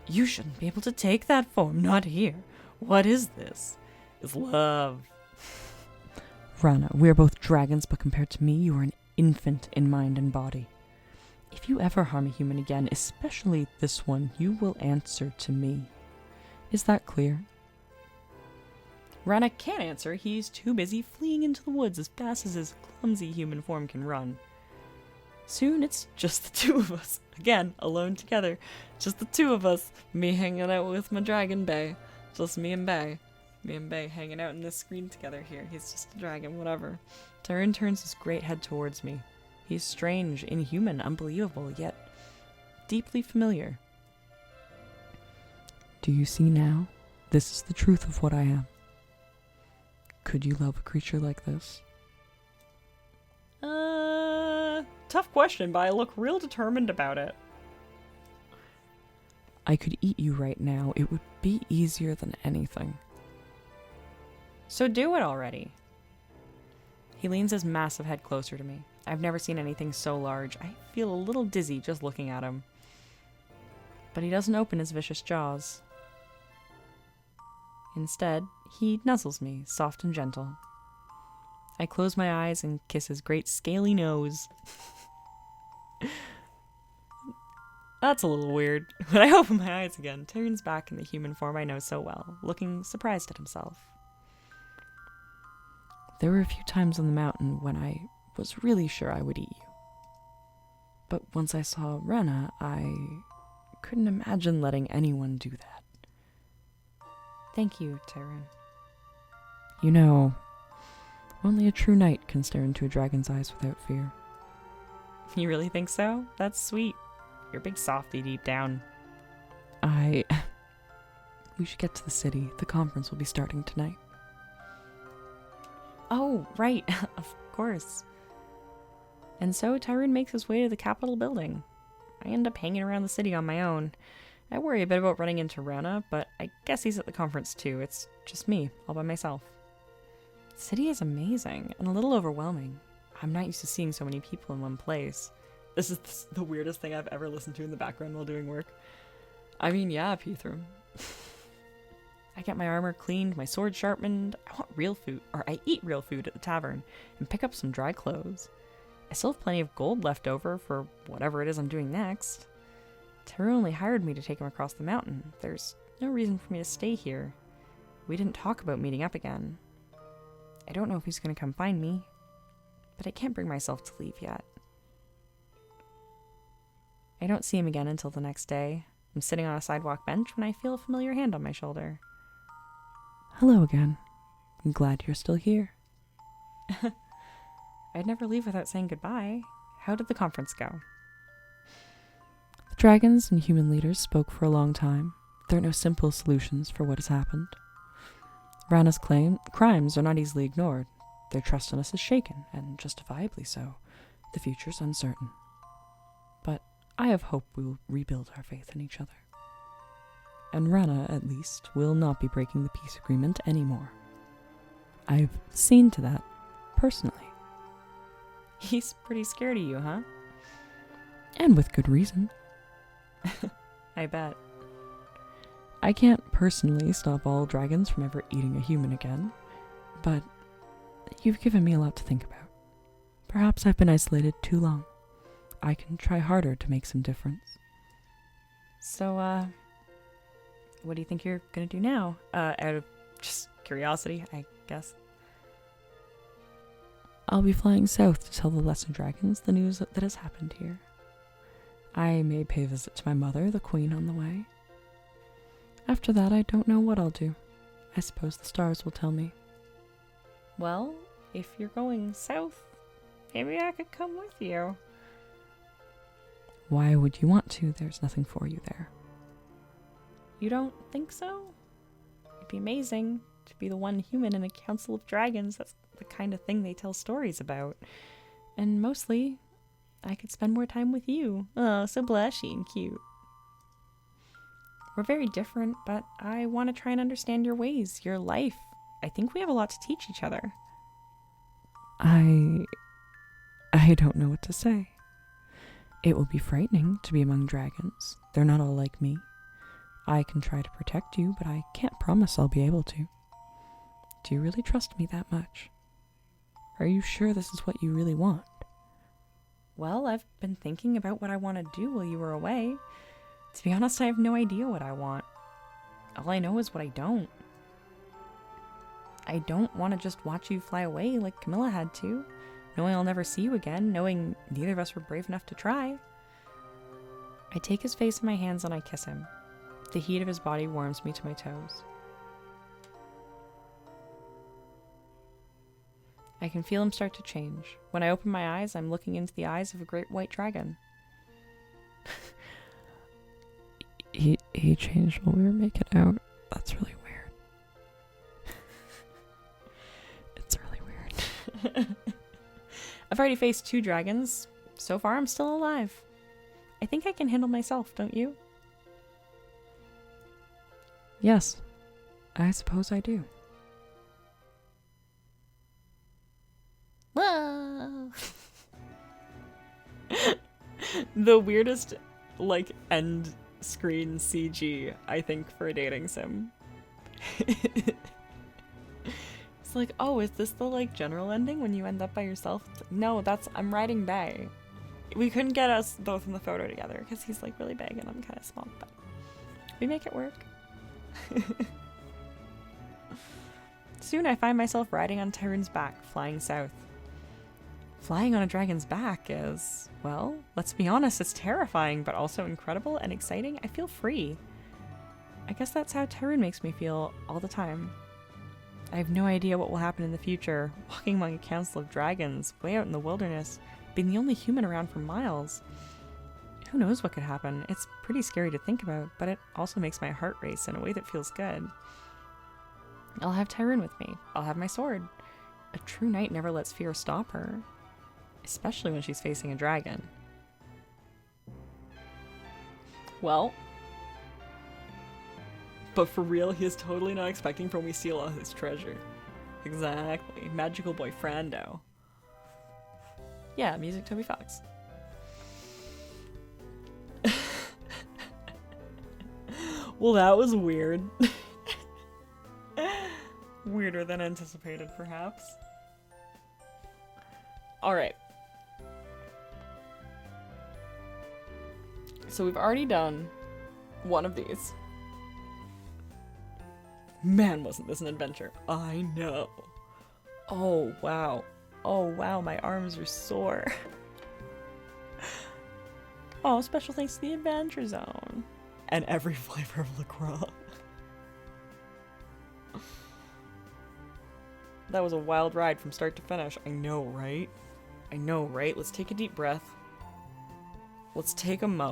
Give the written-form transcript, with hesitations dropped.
You shouldn't be able to take that form, not here. What is this? It's love. Rana, we are both dragons, but compared to me, you are an infant in mind and body. If you ever harm a human again, especially this one, you will answer to me. Is that clear? Rana can't answer. He's too busy fleeing into the woods as fast as his clumsy human form can run. Soon it's just the two of us. Again, alone together. Just the two of us. Me hanging out with my dragon Bay. Just me and Bay. Me and Bay hanging out in this screen together here. He's just a dragon, whatever. TIRUNE turns his great head towards me. He's strange, inhuman, unbelievable, yet deeply familiar. Do you see now? This is the truth of what I am. Could you love a creature like this? Tough question, but I look real determined about it. I could eat you right now. It would be easier than anything. So do it already. He leans his massive head closer to me. I've never seen anything so large. I feel a little dizzy just looking at him. But he doesn't open his vicious jaws. Instead, he nuzzles me, soft and gentle. I close my eyes and kiss his great scaly nose. That's a little weird. When I open my eyes again, TIRUNE's back in the human form I know so well, looking surprised at himself. There were a few times on the mountain when I was really sure I would eat you. But once I saw Rana, I couldn't imagine letting anyone do that. Thank you, TIRUNE. You know, only a true knight can stare into a dragon's eyes without fear. You really think so? That's sweet. You're a big softy deep down. We should get to the city. The conference will be starting tonight. Oh, right. Of course. And so TIRUNE makes his way to the Capitol building. I end up hanging around the city on my own. I worry a bit about running into Rana, but I guess he's at the conference too. It's just me, all by myself. The city is amazing and a little overwhelming. I'm not used to seeing so many people in one place. This is the weirdest thing I've ever listened to in the background while doing work. I mean, yeah, Pithrum. I get my armor cleaned, my sword sharpened. I want real food, or I eat real food at the tavern, and pick up some dry clothes. I still have plenty of gold left over for whatever it is I'm doing next. TIRUNE only hired me to take him across the mountain. There's no reason for me to stay here. We didn't talk about meeting up again. I don't know if he's going to come find me, but I can't bring myself to leave yet. I don't see him again until the next day. I'm sitting on a sidewalk bench when I feel a familiar hand on my shoulder. Hello again. I'm glad you're still here. I'd never leave without saying goodbye. How did the conference go? The dragons and human leaders spoke for a long time. There are no simple solutions for what has happened. Rana's crimes are not easily ignored. Their trust in us is shaken, and justifiably so. The future's uncertain. But I have hope we will rebuild our faith in each other. And Rana, at least, will not be breaking the peace agreement anymore. I've seen to that, personally. He's pretty scared of you, huh? And with good reason. I bet. I can't personally stop all dragons from ever eating a human again, but you've given me a lot to think about. Perhaps I've been isolated too long. I can try harder to make some difference. So, what do you think you're gonna do now? Out of just curiosity, I guess. I'll be flying south to tell the lesser dragons the news that has happened here. I may pay a visit to my mother, the queen, on the way. After that, I don't know what I'll do. I suppose the stars will tell me. Well, if you're going south, maybe I could come with you. Why would you want to? There's nothing for you there. You don't think so? It'd be amazing to be the one human in a council of dragons. That's the kind of thing they tell stories about. And mostly, I could spend more time with you. Oh, so blushy and cute. We're very different, but I want to try and understand your ways, your life. I think we have a lot to teach each other. I don't know what to say. It will be frightening to be among dragons. They're not all like me. I can try to protect you, but I can't promise I'll be able to. Do you really trust me that much? Are you sure this is what you really want? Well, I've been thinking about what I want to do while you were away. To be honest, I have no idea what I want. All I know is what I don't. I don't want to just watch you fly away like Camilla had to, knowing I'll never see you again, knowing neither of us were brave enough to try. I take his face in my hands and I kiss him. The heat of his body warms me to my toes. I can feel him start to change. When I open my eyes, I'm looking into the eyes of a great white dragon. He changed when we were making out. That's really weird. It's really weird. I've already faced 2 dragons. So far, I'm still alive. I think I can handle myself, don't you? Yes, I suppose I do. Whoa. The weirdest, end screen CG, I think, for a dating sim. It's like, oh, is this the, general ending when you end up by yourself? No, I'm riding Bay. We couldn't get us both in the photo together because he's, really big and I'm kind of small, but we make it work. Soon I find myself riding on TIRUNE's back, flying south. Flying on a dragon's back is, well, let's be honest, it's terrifying, but also incredible and exciting. I feel free. I guess that's how TIRUNE makes me feel all the time. I have no idea what will happen in the future, walking among a council of dragons, way out in the wilderness, being the only human around for miles. Who knows what could happen? It's pretty scary to think about, but it also makes my heart race in a way that feels good. I'll have TIRUNE with me. I'll have my sword. A true knight never lets fear stop her. Especially when she's facing a dragon. Well. But for real, he is totally not expecting for when we steal all his treasure. Exactly. Magical boy Frando. Yeah, music Toby Fox. Well, that was weird. Weirder than anticipated, perhaps. Alright. So we've already done one of these. Man, wasn't this an adventure. I know. Oh, wow. Oh, wow, my arms are sore. Oh, special thanks to the Adventure Zone. And every flavor of LaCroix. That was a wild ride from start to finish. I know, right? I know, right? Let's take a deep breath. Let's take a moment.